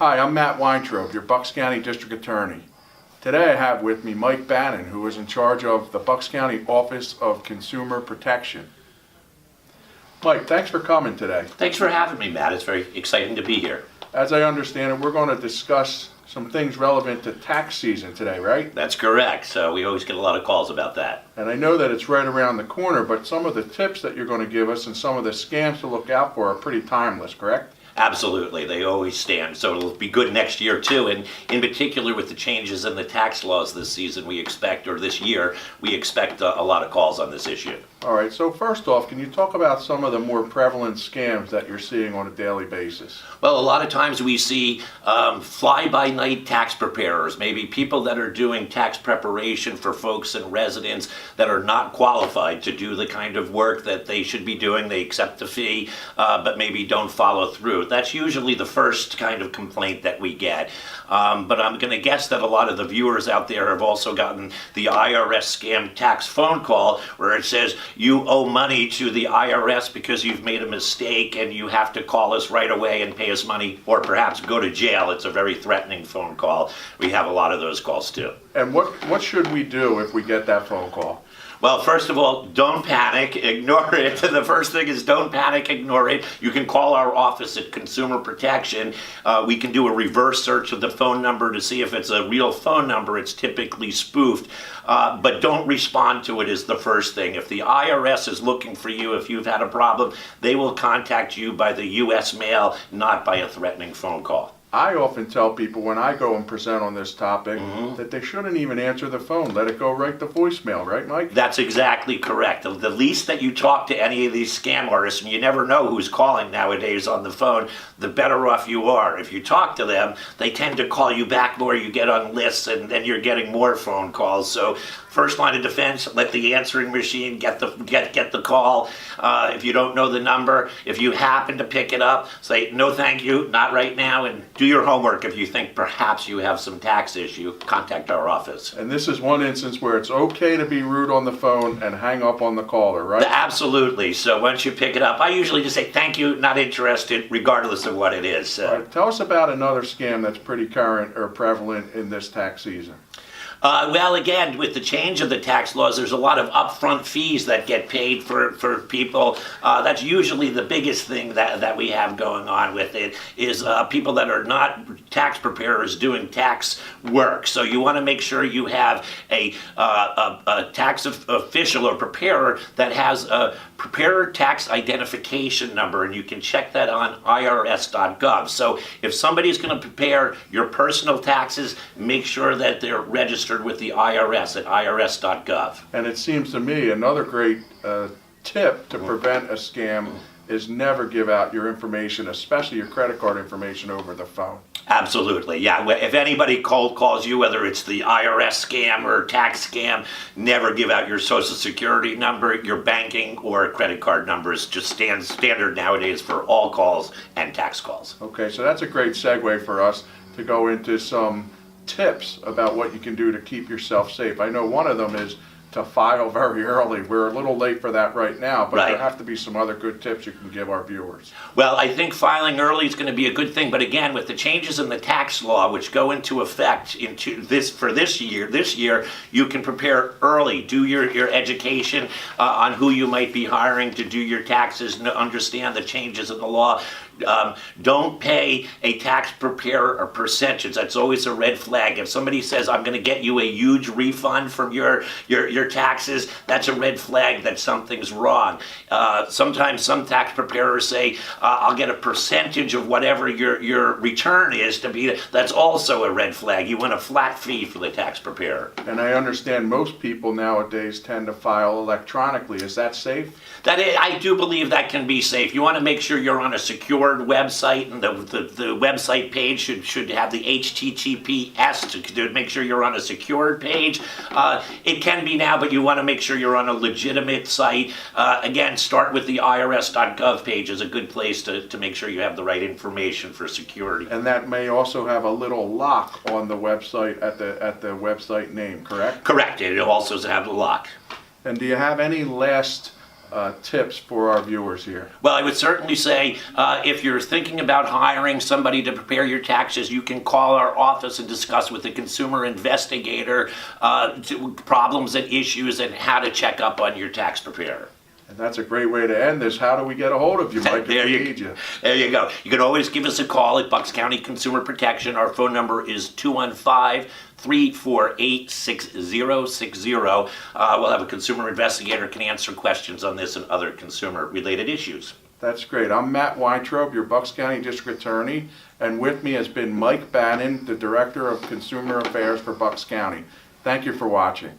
Hi, I'm Matt Weintraub, your Bucks County District Attorney. Today I have with me Mike Bannon, who is in charge of the Bucks County Office of Consumer Protection. Mike, thanks for coming today. Thanks for having me, Matt. It's very exciting to be here. As I understand it, we're going to discuss some things relevant to tax season today, right? That's correct. So we always get a lot of calls about that. And I know that it's right around the corner, but some of the tips that you're going to give us and some of the scams to look out for are pretty timeless, correct? Absolutely. They always stand. So it'll be good next year, too. And in particular, with the changes in the tax laws this season, this year, we expect a lot of calls on this issue. All right, so first off, can you talk about some of the more prevalent scams that you're seeing on a daily basis? Well, a lot of times we see fly-by-night tax preparers, maybe people that are doing tax preparation for folks and residents that are not qualified to do the kind of work that they should be doing. They accept the fee, but maybe don't follow through. That's usually the first kind of complaint that we get. But I'm going to guess that a lot of the viewers out there have also gotten the IRS scam tax phone call where it says, you owe money to the IRS because you've made a mistake and you have to call us right away and pay us money or perhaps go to jail. It's a very threatening phone call. We have a lot of those calls too. And what should we do if we get that phone call? Well, first of all, don't panic, ignore it. The first thing is don't panic, ignore it. You can call our office at Consumer Protection. We can do a reverse search of the phone number to see if it's a real phone number. It's typically spoofed. But don't respond to it is the first thing. If the IRS is looking for you, if you've had a problem, they will contact you by the U.S. mail, not by a threatening phone call. I often tell people when I go and present on this topic that they shouldn't even answer the phone. Let it go right to voicemail, right, Mike? That's exactly correct. The least that you talk to any of these scam artists, and you never know who's calling nowadays on the phone, the better off you are. If you talk to them, they tend to call you back more, you get on lists, and then you're getting more phone calls. So first line of defense, let the answering machine get the call. If you don't know the number, if you happen to pick it up, say, no thank you, not right now, and do your homework. If you think perhaps you have some tax issue, contact our office. And this is one instance where it's okay to be rude on the phone and hang up on the caller, right? Absolutely. So once you pick it up, I usually just say thank you, not interested, regardless of what it is. All right, tell us about another scam that's pretty current or prevalent in this tax season. Well, again, with the change of the tax laws, there's a lot of upfront fees that get paid for people. That's usually the biggest thing that we have going on with it is people that are not tax preparers doing tax work. So you want to make sure you have a tax official or preparer that has a preparer tax identification number, and you can check that on irs.gov. So if somebody's going to prepare your personal taxes, make sure that they're registered with the IRS at irs.gov. And it seems to me another great tip to prevent a scam is never give out your information, especially your credit card information, over the phone. Absolutely, yeah. If anybody cold calls you, whether it's the IRS scam or tax scam, never give out your social security number, your banking or credit card numbers. Just standard nowadays for all calls and tax calls. Okay, so that's a great segue for us to go into some tips about what you can do to keep yourself safe. I know one of them is to file very early. We're a little late for that right now, but there have to be some other good tips you can give our viewers. Well, I think filing early is going to be a good thing, but again, with the changes in the tax law, which go into effect for this year, you can prepare early. Do your education on who you might be hiring to do your taxes, understand the changes in the law. Don't pay a tax preparer a percentage. That's always a red flag. If somebody says, I'm going to get you a huge refund from your taxes, that's a red flag that something's wrong. Sometimes some tax preparers say, I'll get a percentage of whatever your return is to be. That's also a red flag. You want a flat fee for the tax preparer. And I understand most people nowadays tend to file electronically. Is that safe? I do believe that can be safe. You want to make sure you're on a secure website, and the website page should have the HTTPS to make sure you're on a secured page. It can be now, but you want to make sure you're on a legitimate site. Again, start with the irs.gov page is a good place to make sure you have the right information for security. And that may also have a little lock on the website at the website name, correct? Correct. It also has a lock. And do you have any last tips for our viewers here? Well, I would certainly say if you're thinking about hiring somebody to prepare your taxes, you can call our office and discuss with the consumer investigator problems and issues and how to check up on your tax preparer. And that's a great way to end this. How do we get a hold of you, Mike, if we need you? There you go. You can always give us a call at Bucks County Consumer Protection. Our phone number is 215-348-6060. We'll have a consumer investigator can answer questions on this and other consumer-related issues. That's great. I'm Matt Weintraub, your Bucks County District Attorney, and with me has been Mike Bannon, the Director of Consumer Affairs for Bucks County. Thank you for watching.